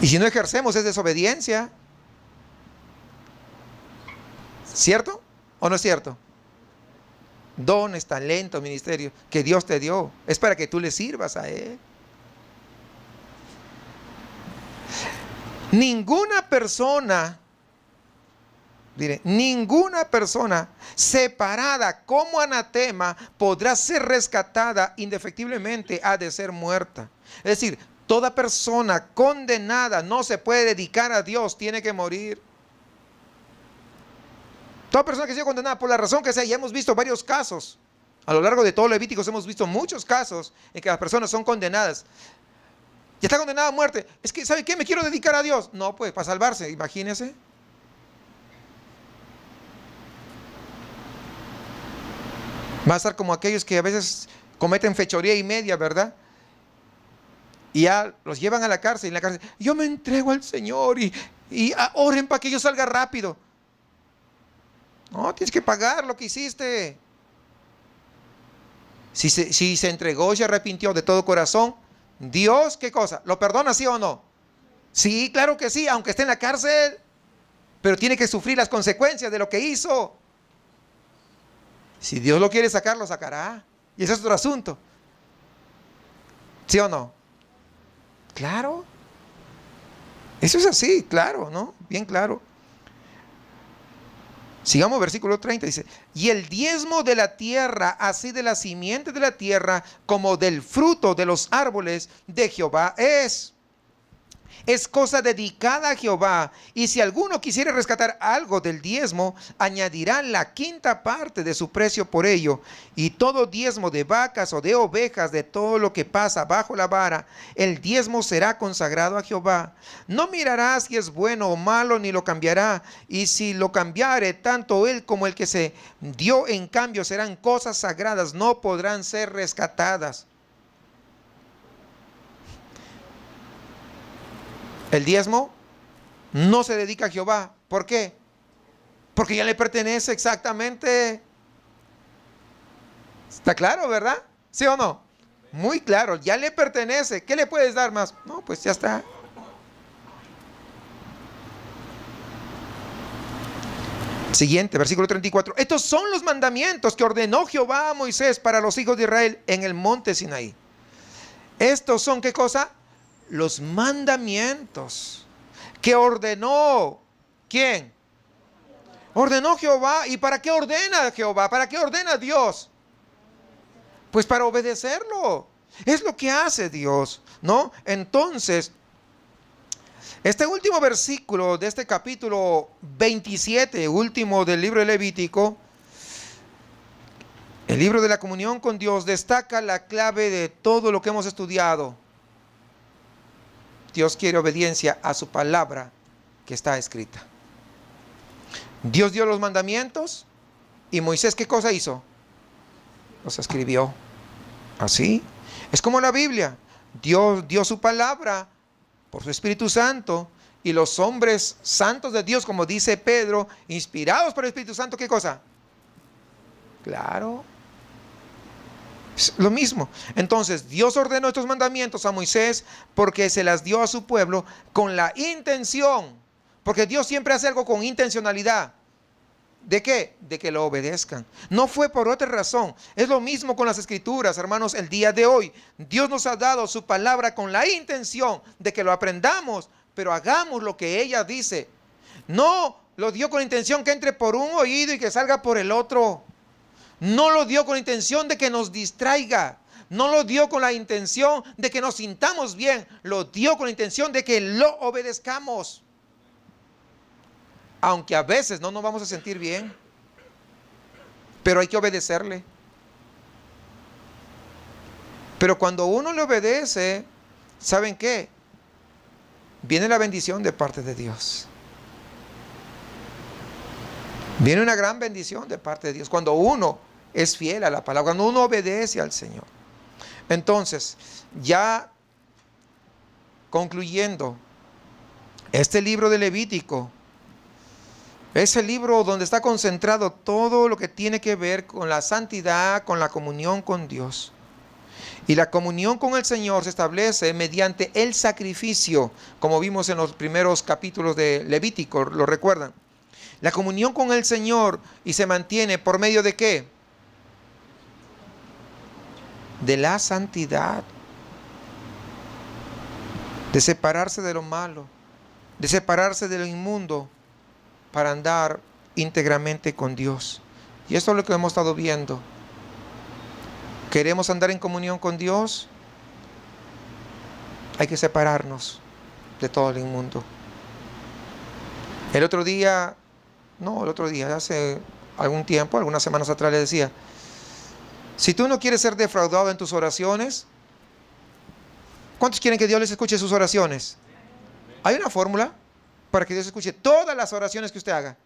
Y si no ejercemos es desobediencia. ¿Cierto o no es cierto? Dones, talento, ministerio que Dios te dio es para que tú le sirvas a Él. Ninguna persona separada como anatema podrá ser rescatada indefectiblemente, ha de ser muerta. Es decir, toda persona condenada no se puede dedicar a Dios, tiene que morir. Toda persona que sea condenada por la razón que sea, ya hemos visto varios casos. A lo largo de todo Levíticos hemos visto muchos casos en que las personas son condenadas. Ya está condenada a muerte. Es que, ¿sabe qué? Me quiero dedicar a Dios. No, pues, para salvarse, imagínese. Va a estar como aquellos que a veces cometen fechoría y media, ¿verdad? Y ya los llevan a la cárcel. Y en la cárcel, yo me entrego al Señor y oren para que yo salga rápido. No, tienes que pagar lo que hiciste. Si se entregó y se arrepintió de todo corazón, Dios, ¿qué cosa? ¿Lo perdona, sí o no? Sí, claro que sí, aunque esté en la cárcel. Pero tiene que sufrir las consecuencias de lo que hizo. Si Dios lo quiere sacar, lo sacará. Y ese es otro asunto. ¿Sí o no? Claro. Eso es así, claro, ¿no? Bien claro. Sigamos versículo 30, dice: y el diezmo de la tierra, así de la simiente de la tierra, como del fruto de los árboles de Jehová es cosa dedicada a Jehová. Y si alguno quisiera rescatar algo del diezmo, añadirá la quinta parte de su precio por ello. Y todo diezmo de vacas o de ovejas, de todo lo que pasa bajo la vara, el diezmo será consagrado a Jehová. No mirará si es bueno o malo, ni lo cambiará. Y si lo cambiare, tanto él como el que se dio en cambio serán cosas sagradas, no podrán ser rescatadas. El diezmo no se dedica a Jehová. ¿Por qué? Porque ya le pertenece exactamente. ¿Está claro, verdad? ¿Sí o no? Muy claro, ya le pertenece. ¿Qué le puedes dar más? No, pues ya está. Siguiente, versículo 34. Estos son los mandamientos que ordenó Jehová a Moisés para los hijos de Israel en el monte Sinaí. Estos son, ¿qué cosa? Los mandamientos que ordenó. ¿Quién? Ordenó Jehová. ¿Y para qué ordena Jehová? ¿Para qué ordena Dios? Pues para obedecerlo. Es lo que hace Dios, ¿no? Entonces, este último versículo de este capítulo 27, último del libro de Levítico, el libro de la comunión con Dios, destaca la clave de todo lo que hemos estudiado. Dios quiere obediencia a su palabra que está escrita. Dios dio los mandamientos y Moisés, ¿qué cosa hizo? Los escribió. Así. Es como la Biblia. Dios dio su palabra por su Espíritu Santo, y los hombres santos de Dios, como dice Pedro, inspirados por el Espíritu Santo, ¿qué cosa? Claro. Es lo mismo. Entonces, Dios ordenó estos mandamientos a Moisés porque se las dio a su pueblo con la intención, porque Dios siempre hace algo con intencionalidad. ¿De qué? De que lo obedezcan. No fue por otra razón. Es lo mismo con las Escrituras, hermanos, el día de hoy. Dios nos ha dado su palabra con la intención de que lo aprendamos, pero hagamos lo que ella dice. No lo dio con intención que entre por un oído y que salga por el otro. No lo dio con intención de que nos distraiga. No lo dio con la intención de que nos sintamos bien. Lo dio con la intención de que lo obedezcamos. Aunque a veces no nos vamos a sentir bien, pero hay que obedecerle. Pero cuando uno le obedece, ¿saben qué? Viene la bendición de parte de Dios. Viene una gran bendición de parte de Dios cuando uno es fiel a la palabra, cuando uno obedece al Señor. Entonces, ya concluyendo, este libro de Levítico es el libro donde está concentrado todo lo que tiene que ver con la santidad, con la comunión con Dios. Y la comunión con el Señor se establece mediante el sacrificio, como vimos en los primeros capítulos de Levítico, ¿lo recuerdan? La comunión con el Señor y se mantiene por medio de ¿qué? De la santidad. De separarse de lo malo, de separarse de lo inmundo para andar íntegramente con Dios. Y esto es lo que hemos estado viendo. ¿Queremos andar en comunión con Dios? Hay que separarnos de todo el inmundo. Hace algún tiempo, algunas semanas atrás le decía, si tú no quieres ser defraudado en tus oraciones, ¿cuántos quieren que Dios les escuche sus oraciones? Hay una fórmula para que Dios escuche todas las oraciones que usted haga.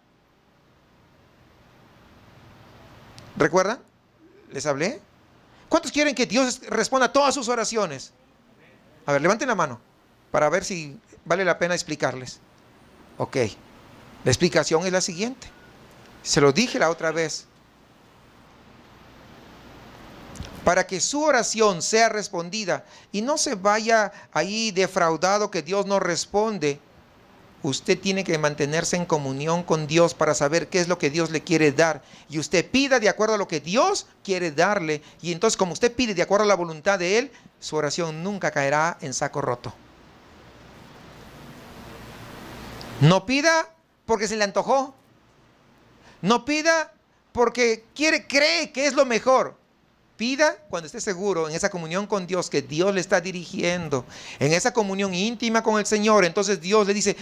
¿Recuerdan? ¿Les hablé? ¿Cuántos quieren que Dios responda a todas sus oraciones? A ver, levanten la mano para ver si vale la pena explicarles. Ok, la explicación es la siguiente. Se lo dije la otra vez. Para que su oración sea respondida y no se vaya ahí defraudado que Dios no responde, usted tiene que mantenerse en comunión con Dios para saber qué es lo que Dios le quiere dar. Y usted pida de acuerdo a lo que Dios quiere darle. Y entonces, como usted pide de acuerdo a la voluntad de Él, su oración nunca caerá en saco roto. No pida porque se le antojó. No pida porque cree que es lo mejor. Pida cuando esté seguro en esa comunión con Dios que Dios le está dirigiendo, en esa comunión íntima con el Señor. Entonces Dios le dice,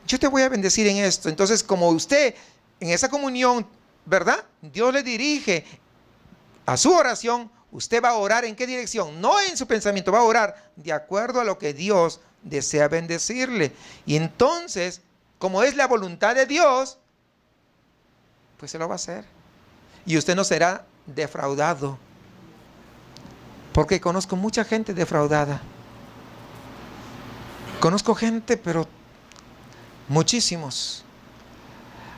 yo te voy a bendecir en esto. Entonces, como usted en esa comunión, ¿verdad? Dios le dirige a su oración. Usted va a orar ¿en qué dirección? No en su pensamiento, va a orar de acuerdo a lo que Dios desea bendecirle. Y entonces, como es la voluntad de Dios, pues se lo va a hacer. Y usted no será defraudado. Porque conozco mucha gente defraudada. Conozco gente, pero muchísimos.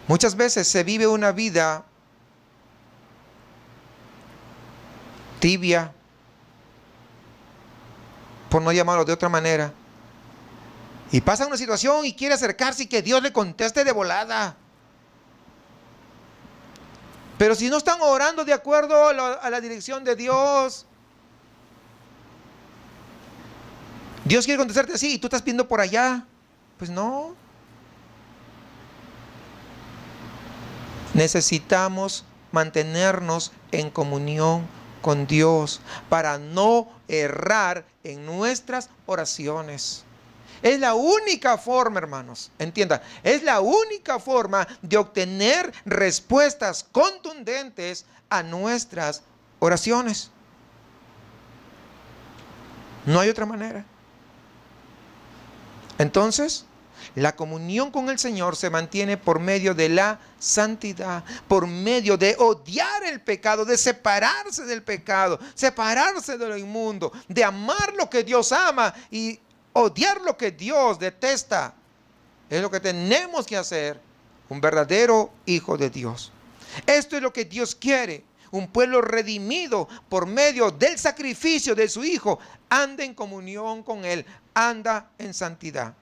Muchas veces se vive una vida tibia, por no llamarlo de otra manera. Y pasa una situación y quiere acercarse y que Dios le conteste de volada. Pero si no están orando de acuerdo a la dirección de Dios, Dios quiere contestarte así y tú estás pidiendo por allá. Pues no. Necesitamos mantenernos en comunión con Dios para no errar en nuestras oraciones. Es la única forma, hermanos, entiendan, es la única forma de obtener respuestas contundentes a nuestras oraciones. No hay otra manera. Entonces, la comunión con el Señor se mantiene por medio de la santidad, por medio de odiar el pecado, de separarse del pecado, separarse de lo inmundo, de amar lo que Dios ama y odiar lo que Dios detesta. Es lo que tenemos que hacer un verdadero hijo de Dios. Esto es lo que Dios quiere. Un pueblo redimido por medio del sacrificio de su Hijo. Anda en comunión con Él. Anda en santidad.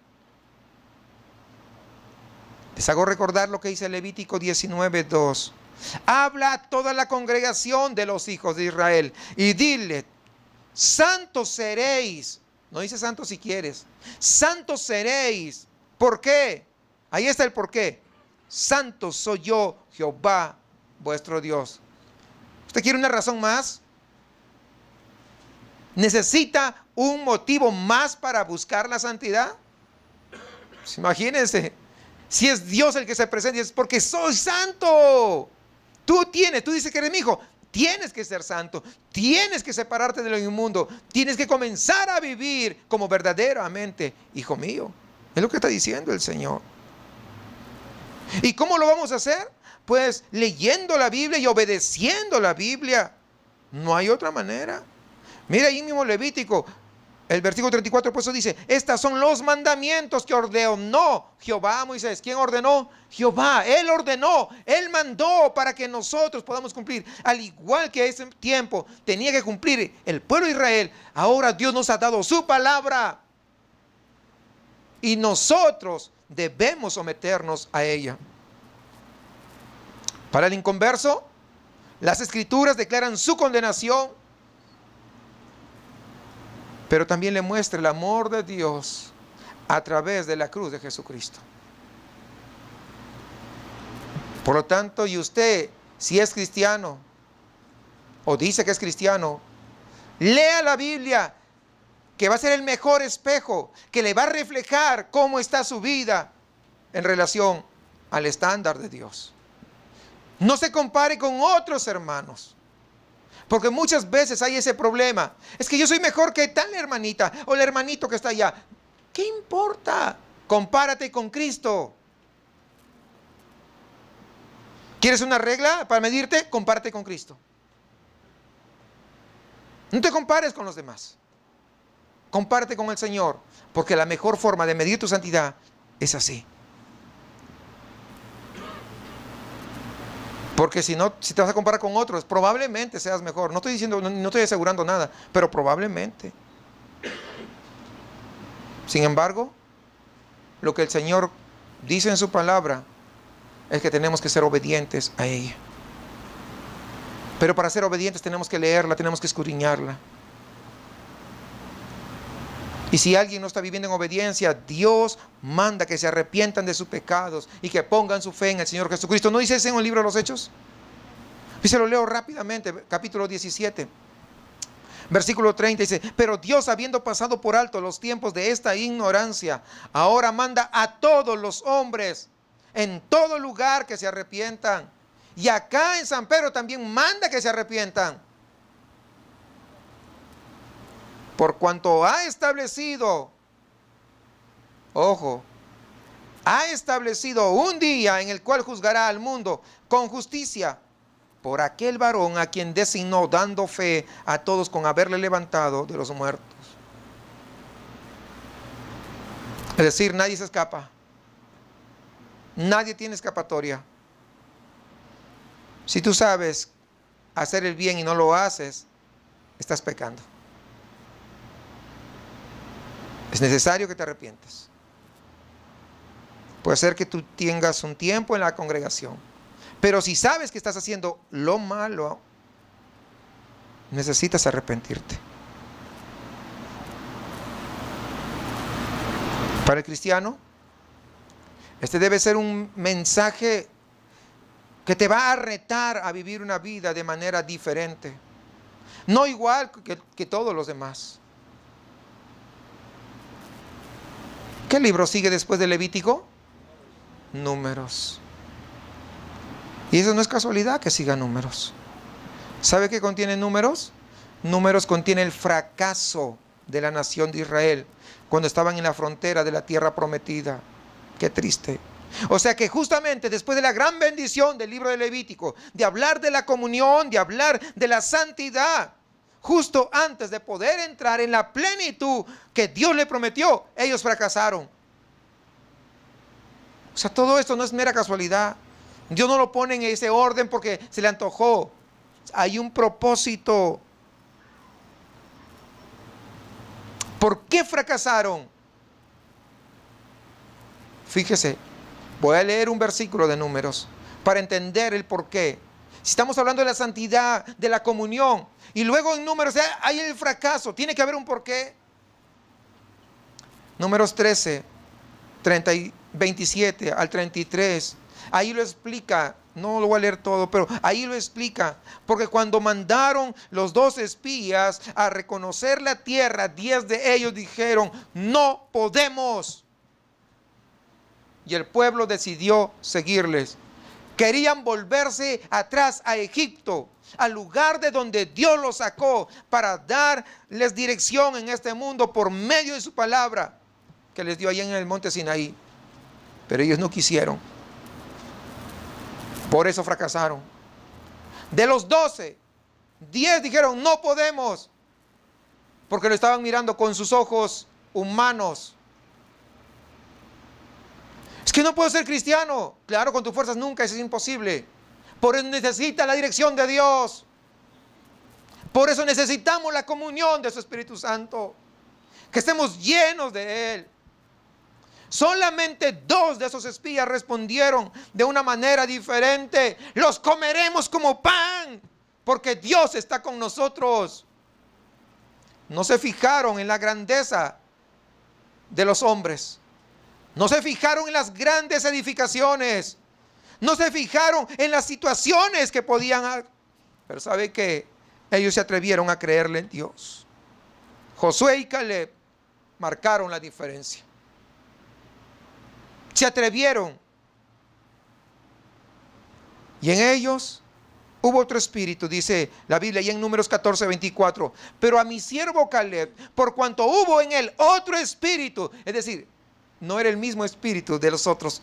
Les hago recordar lo que dice Levítico 19:2. Habla a toda la congregación de los hijos de Israel y dile: santos seréis. No dice santos si quieres. Santos seréis. ¿Por qué? Ahí está el por qué. Santo soy yo, Jehová, vuestro Dios. ¿Usted quiere una razón más? ¿Necesita un motivo más para buscar la santidad? Pues imagínense, si es Dios el que se presenta, es porque soy santo. Tú dices que eres mi hijo, tienes que ser santo, tienes que separarte de lo inmundo, tienes que comenzar a vivir como verdaderamente hijo mío. Es lo que está diciendo el Señor. ¿Y cómo lo vamos a hacer? Pues leyendo la Biblia y obedeciendo la Biblia. No hay otra manera. Mira ahí mismo Levítico, el versículo 34, por eso dice: estos son los mandamientos que ordenó Jehová a Moisés. ¿Quién ordenó? Jehová. Él ordenó, Él mandó para que nosotros podamos cumplir. Al igual que ese tiempo tenía que cumplir el pueblo de Israel, ahora Dios nos ha dado su palabra. Y nosotros debemos someternos a ella. Para el inconverso, las Escrituras declaran su condenación, pero también le muestra el amor de Dios a través de la cruz de Jesucristo. Por lo tanto, y usted, si es cristiano, o dice que es cristiano, lea la Biblia, que va a ser el mejor espejo, que le va a reflejar cómo está su vida en relación al estándar de Dios. No se compare con otros hermanos, porque muchas veces hay ese problema. Es que yo soy mejor que tal hermanita o el hermanito que está allá. ¿Qué importa? Compárate con Cristo. ¿Quieres una regla para medirte? Compárate con Cristo. No te compares con los demás. Compárate con el Señor, porque la mejor forma de medir tu santidad es así. Porque si te vas a comparar con otros, probablemente seas mejor. No estoy diciendo, no estoy asegurando nada, pero probablemente. Sin embargo, lo que el Señor dice en su palabra es que tenemos que ser obedientes a ella. Pero para ser obedientes tenemos que leerla, tenemos que escudriñarla. Y si alguien no está viviendo en obediencia, Dios manda que se arrepientan de sus pecados y que pongan su fe en el Señor Jesucristo. ¿No dice eso en el libro de los Hechos? Y se lo leo rápidamente, capítulo 17, versículo 30, dice: pero Dios, habiendo pasado por alto los tiempos de esta ignorancia, ahora manda a todos los hombres en todo lugar que se arrepientan. Y acá en San Pedro también manda que se arrepientan. Por cuanto ha establecido, ojo, ha establecido un día en el cual juzgará al mundo con justicia por aquel varón a quien designó, dando fe a todos con haberle levantado de los muertos. Es decir, nadie se escapa. Nadie tiene escapatoria. Si tú sabes hacer el bien y no lo haces, estás pecando. Es necesario que te arrepientas. Puede ser que tú tengas un tiempo en la congregación, pero si sabes que estás haciendo lo malo, necesitas arrepentirte. Para el cristiano, este debe ser un mensaje que te va a retar a vivir una vida de manera diferente, no igual que todos los demás. ¿Qué libro sigue después de Levítico? Números. Y eso no es casualidad que siga Números. ¿Sabe qué contiene Números? Números contiene el fracaso de la nación de Israel cuando estaban en la frontera de la tierra prometida. Qué triste. O sea que justamente después de la gran bendición del libro de Levítico, de hablar de la comunión, de hablar de la santidad, justo antes de poder entrar en la plenitud que Dios le prometió, ellos fracasaron. O sea, todo esto no es mera casualidad. Dios no lo pone en ese orden porque se le antojó. Hay un propósito. ¿Por qué fracasaron? Fíjese, voy a leer un versículo de Números para entender el por qué. Si estamos hablando de la santidad, de la comunión, y luego en Números hay el fracaso, tiene que haber un porqué. Números 13, 27 al 33, ahí lo explica. No lo voy a leer todo, pero ahí lo explica. Porque cuando mandaron los 2 espías a reconocer la tierra, 10 de ellos dijeron, no podemos. Y el pueblo decidió seguirles. Querían volverse atrás a Egipto, al lugar de donde Dios los sacó, para darles dirección en este mundo por medio de su palabra que les dio allá en el monte Sinaí. Pero ellos no quisieron. Por eso fracasaron. De los 12, 10 dijeron no podemos, porque lo estaban mirando con sus ojos humanos. Es que no puedo ser cristiano. Claro, con tus fuerzas nunca, eso es imposible. Por eso necesita la dirección de Dios. Por eso necesitamos la comunión de su Espíritu Santo. Que estemos llenos de Él. Solamente 2 de esos espías respondieron de una manera diferente. Los comeremos como pan, porque Dios está con nosotros. No se fijaron en la grandeza de los hombres. No se fijaron en las grandes edificaciones. No se fijaron en las situaciones que podían. Pero ¿sabe qué? Ellos se atrevieron a creerle en Dios. Josué y Caleb marcaron la diferencia. Se atrevieron. Y en ellos hubo otro espíritu, dice la Biblia, y en Números 14, 24. Pero a mi siervo Caleb, por cuanto hubo en él otro espíritu, es decir, no era el mismo espíritu de los otros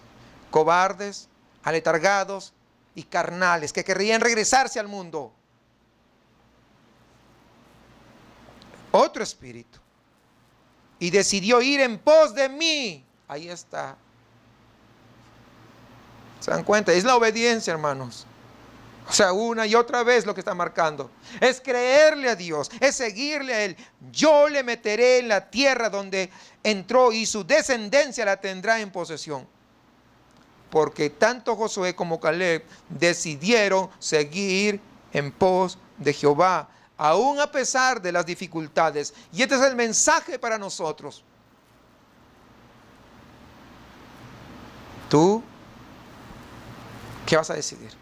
cobardes, aletargados y carnales que querrían regresarse al mundo. Otro espíritu. Y decidió ir en pos de mí. Ahí está. ¿Se dan cuenta? Es la obediencia, hermanos. O sea, una y otra vez lo que está marcando. Es creerle a Dios, es seguirle a Él. Yo le meteré en la tierra donde entró y su descendencia la tendrá en posesión. Porque tanto Josué como Caleb decidieron seguir en pos de Jehová, aún a pesar de las dificultades. Y este es el mensaje para nosotros. Tú, ¿qué vas a decidir?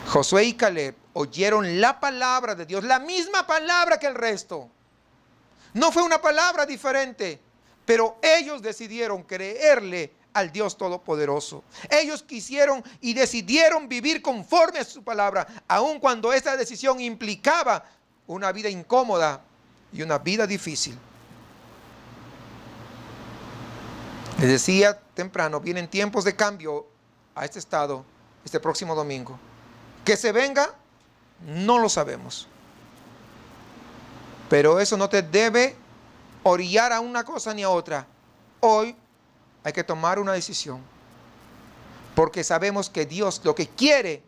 Josué y Caleb oyeron la palabra de Dios, la misma palabra que el resto. No fue una palabra diferente, pero ellos decidieron creerle al Dios Todopoderoso. Ellos quisieron y decidieron vivir conforme a su palabra, aun cuando esa decisión implicaba una vida incómoda y una vida difícil. Les decía temprano, vienen tiempos de cambio a este estado este próximo domingo. Que se venga, no lo sabemos. Pero eso no te debe orillar a una cosa ni a otra. Hoy hay que tomar una decisión. Porque sabemos que Dios lo que quiere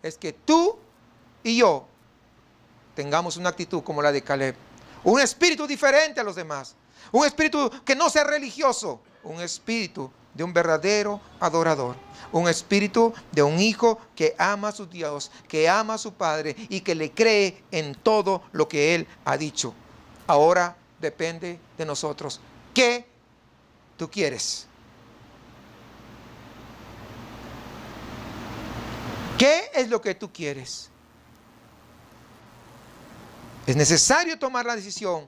es que tú y yo tengamos una actitud como la de Caleb. Un espíritu diferente a los demás. Un espíritu que no sea religioso. Un espíritu de un verdadero adorador. Un espíritu de un hijo que ama a su Dios, que ama a su Padre y que le cree en todo lo que Él ha dicho. Ahora depende de nosotros. ¿Qué tú quieres? ¿Qué es lo que tú quieres? Es necesario tomar la decisión.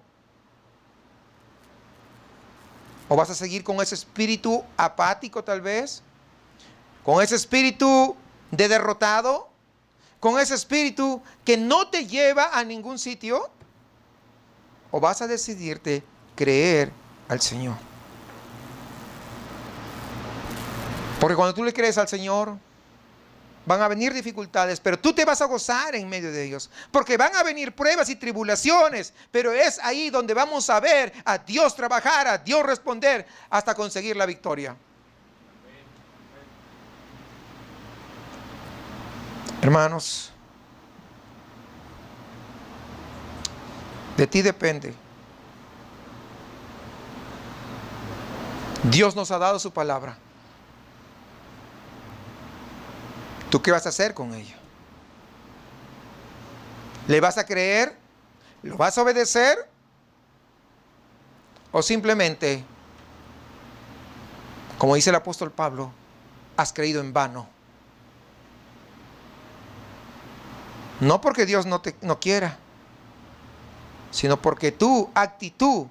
¿O vas a seguir con ese espíritu apático tal vez? ¿Con ese espíritu de derrotado? ¿Con ese espíritu que no te lleva a ningún sitio? ¿O vas a decidirte creer al Señor? Porque cuando tú le crees al Señor, Van a venir dificultades, pero tú te vas a gozar en medio de ellos. Porque van a venir pruebas y tribulaciones, pero es ahí donde vamos a ver a Dios trabajar, a Dios responder hasta conseguir la victoria. Hermanos, de ti depende. Dios nos ha dado su palabra. ¿Tú qué vas a hacer con ella? ¿Le vas a creer? ¿Lo vas a obedecer? ¿O simplemente, como dice el apóstol Pablo, has creído en vano? No porque Dios no quiera, sino porque tu actitud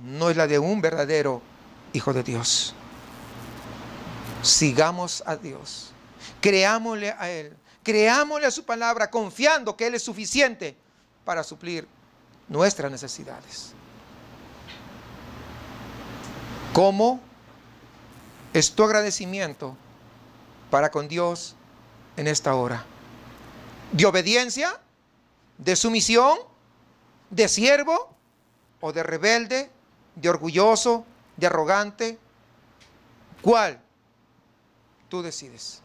no es la de un verdadero hijo de Dios. Sigamos a Dios. Creámosle a Él, creámosle a su palabra, confiando que Él es suficiente para suplir nuestras necesidades. ¿Cómo es tu agradecimiento para con Dios en esta hora? ¿De obediencia? ¿De sumisión? ¿De siervo? ¿O de rebelde? ¿De orgulloso? ¿De arrogante? ¿Cuál? Tú decides.